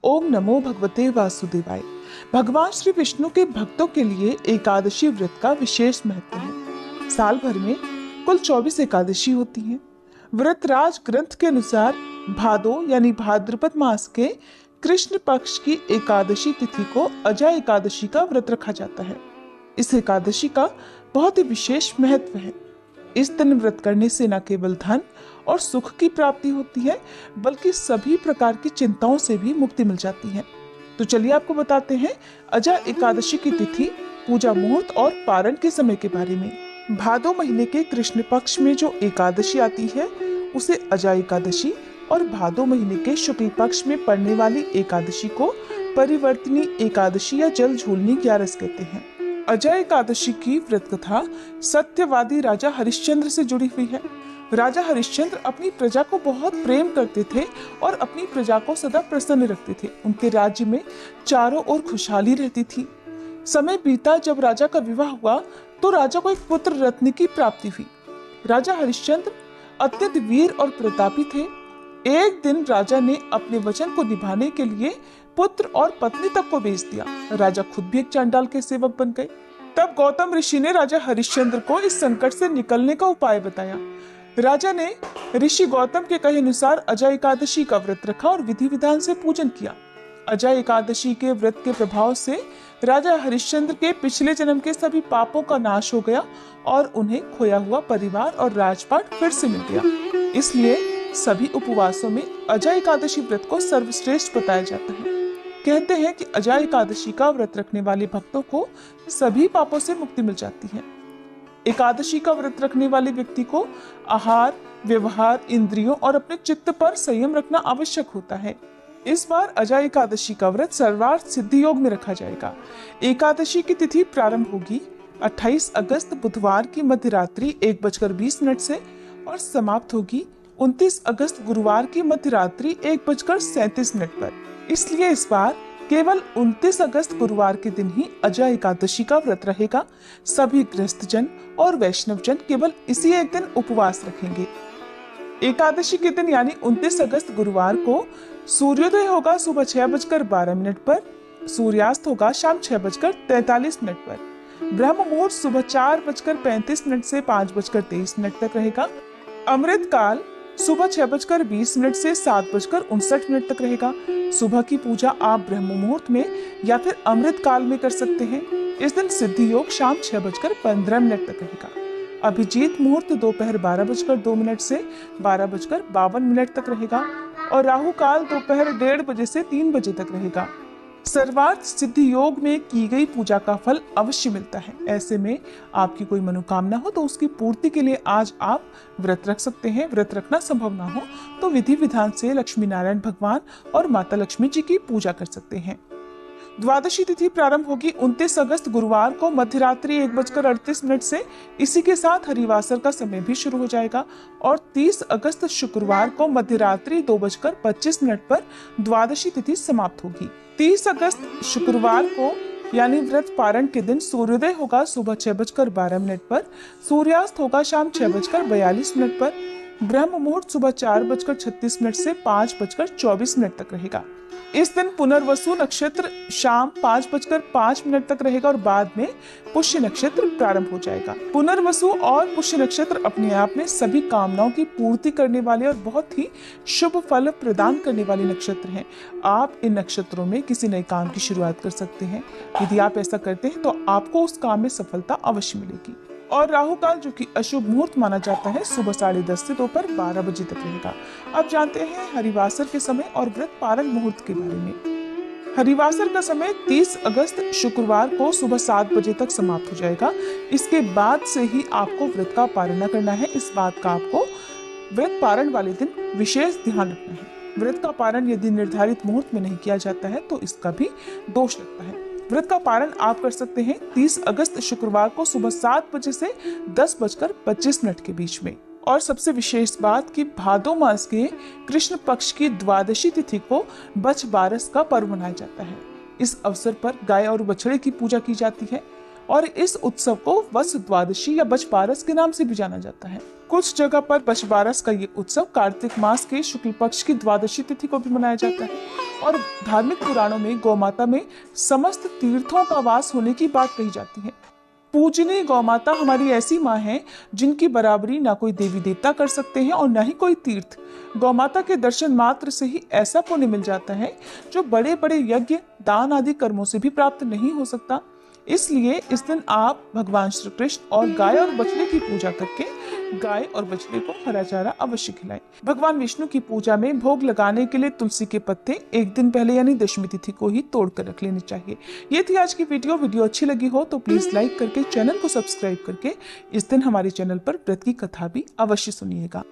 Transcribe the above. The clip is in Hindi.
ओम नमो भगवते वासुदेवाय। भगवान श्री विष्णु के भक्तों के लिए एकादशी व्रत का विशेष महत्व है। साल भर में कुल 24 एकादशी होती हैं। व्रतराज ग्रंथ के अनुसार भादो यानी भाद्रपद मास के कृष्ण पक्ष की एकादशी तिथि को अजा एकादशी का व्रत रखा जाता है। इस एकादशी का बहुत ही विशेष महत्व है। इस दिन व्रत करने से न केवल धन और सुख की प्राप्ति होती है, बल्कि सभी प्रकार की चिंताओं से भी मुक्ति मिल जाती है। तो चलिए आपको बताते हैं अजा एकादशी की तिथि, पूजा मुहूर्त और पारण के समय के बारे में। भादो महीने के कृष्ण पक्ष में जो एकादशी आती है उसे अजा एकादशी, और भादो महीने के शुक्ल पक्ष में पड़ने वाली एकादशी को परिवर्तनी एकादशी या जल झूलनी ग्यारस कहते हैं। अजा एकादशी की व्रत कथा सत्यवादी राजा हरिश्चंद्र से जुड़ी हुई है। राजा हरिश्चंद्र अपनी प्रजा को बहुत प्रेम करते थे और अपनी प्रजा को सदा प्रसन्न रखते थे। उनके राज्य में चारों ओर खुशहाली रहती थी। समय बीता, जब राजा का विवाह हुआ तो राजा को एक पुत्र रत्न की प्राप्ति हुई। राजा हरिश्चंद्र अत्यंत वीर और प्रतापी थे। एक दिन राजा ने अपने वचन को निभाने के लिए पुत्र और पत्नी तक को बेच दिया। राजा खुद भी एक चांडाल के सेवक बन गए। तब गौतम ऋषि ने राजा हरिश्चंद्र को इस संकट से निकलने का उपाय बताया। राजा ने ऋषि गौतम के कहे अनुसार अजा एकादशी का व्रत रखा और विधि विधान से पूजन किया। अजा एकादशी के व्रत के प्रभाव से राजा हरिश्चंद्र के पिछले जन्म के सभी पापों का नाश हो गया और उन्हें खोया हुआ परिवार और राजपाट फिर से मिल गया। इसलिए सभी उपवासों में अजा एकादशी व्रत को सर्वश्रेष्ठ बताया जाता है। कहते हैं कि अजा एकादशी का व्रत रखने वाले भक्तों को सभी पापों से मुक्ति मिल जाती है। एकादशी का व्रत रखने वाले व्यक्ति को आहार, व्यवहार, इंद्रियों और अपने चित्त पर संयम रखना आवश्यक होता है। इस बार अजा एकादशी का व्रत सर्वार्थ सिद्धि योग में रखा जाएगा। एकादशी की तिथि प्रारंभ होगी 28 अगस्त बुधवार की मध्यरात्रि 1:20 से और समाप्त होगी 29 अगस्त गुरुवार की मध्यरात्रि 1:37 पर। इसलिए इस बार केवल 29 अगस्त गुरुवार के दिन ही अजा एकादशी का व्रत रहेगा। सभी गृहस्थ जन और वैष्णव जन केवल इसी एक दिन उपवास रखेंगे। एकादशी के दिन यानी 29 अगस्त गुरुवार को सूर्योदय होगा सुबह 6:12 पर, सूर्यास्त होगा शाम 6:43 पर। ब्रह्म मुहूर्त सुबह 4:35 से 5:23 तक रहेगा। अमृत काल सुबह 6:20 से 7:59 तक रहेगा। सुबह की पूजा आप ब्रह्म मुहूर्त में या फिर अमृत काल में कर सकते हैं। इस दिन सिद्धि योग शाम 6:15 तक रहेगा। अभिजीत मुहूर्त दोपहर 12:02 से 12:52 तक रहेगा और राहु काल दोपहर 1:30 बजे से 3 बजे तक रहेगा। सर्वार्थ सिद्धि योग में की गई पूजा का फल अवश्य मिलता है। ऐसे में आपकी कोई मनोकामना हो तो उसकी पूर्ति के लिए आज आप व्रत रख सकते हैं। व्रत रखना संभव ना हो तो विधि विधान से लक्ष्मी नारायण भगवान और माता लक्ष्मी जी की पूजा कर सकते हैं। द्वादशी तिथि प्रारंभ होगी 29 अगस्त गुरुवार को मध्यरात्रि 1:38 से। इसी के साथ हरिवासर का समय भी शुरू हो जाएगा और 30 अगस्त शुक्रवार को मध्यरात्रि 2:25 पर द्वादशी तिथि समाप्त होगी। 30 अगस्त शुक्रवार को यानी व्रत पारण के दिन सूर्योदय होगा सुबह 6:12 पर, सूर्यास्त होगा शाम 6:42 पर। ब्रह्म मुहूर्त सुबह 4:36 से 5:24 तक रहेगा। इस दिन पुनर्वसु नक्षत्र शाम 5:05 तक रहेगा और बाद में पुष्य नक्षत्र प्रारंभ हो जाएगा। पुनर्वसु और पुष्य नक्षत्र अपने आप में सभी कामनाओं की पूर्ति करने वाले और बहुत ही शुभ फल प्रदान करने वाले नक्षत्र हैं। आप इन नक्षत्रों में किसी नए काम की शुरुआत कर सकते हैं। यदि आप ऐसा करते हैं तो आपको उस काम में सफलता अवश्य मिलेगी। और राहु काल जो कि अशुभ मुहूर्त माना जाता है सुबह 10:30 से दोपहर 12 बजे तक रहेगा। अब जानते हैं हरिवासर के समय और व्रत पारण मुहूर्त के बारे में। हरिवासर का समय 30 अगस्त शुक्रवार को सुबह 7 बजे तक समाप्त हो जाएगा। इसके बाद से ही आपको व्रत का पारण करना है। इस बात का आपको व्रत पारण वाले दिन विशेष ध्यान रखना है। व्रत का पारण यदि निर्धारित मुहूर्त में नहीं किया जाता है तो इसका भी दोष लगता है। व्रत का पारण आप कर सकते हैं 30 अगस्त शुक्रवार को सुबह 7 बजे से 10:25 के बीच में। और सबसे विशेष बात कि भादो मास के कृष्ण पक्ष की द्वादशी तिथि को बछ बारस का पर्व मनाया जाता है। इस अवसर पर गाय और बछड़े की पूजा की जाती है और इस उत्सव को वस द्वादशी या बछ बारस के नाम से भी जाना जाता है। कुछ जगह पर बछबारस का ये उत्सव कार्तिक मास के शुक्ल पक्ष की द्वादशी तिथि को भी मनाया जाता है। और धार्मिक पुराणों में गौमाता में समस्त तीर्थों का वास होने की बात कही जाती है। पूजनीय गौमाता हमारी ऐसी माँ है जिनकी बराबरी ना कोई देवी देवता कर सकते हैं और ना ही कोई तीर्थ। गौमाता के दर्शन मात्र से ही ऐसा पुण्य मिल जाता है जो बड़े बड़े यज्ञ, दान आदि कर्मों से भी प्राप्त नहीं हो सकता। इसलिए इस दिन आप भगवान श्री कृष्ण और गाय और बछड़े की पूजा करके गाय और बछड़े को हरा चारा अवश्य खिलाएं। भगवान विष्णु की पूजा में भोग लगाने के लिए तुलसी के पत्ते एक दिन पहले यानी दशमी तिथि को ही तोड़ कर रख लेने चाहिए। ये थी आज की वीडियो अच्छी लगी हो तो प्लीज लाइक करके चैनल को सब्सक्राइब करके इस दिन हमारे चैनल पर व्रत की कथा भी अवश्य सुनिएगा।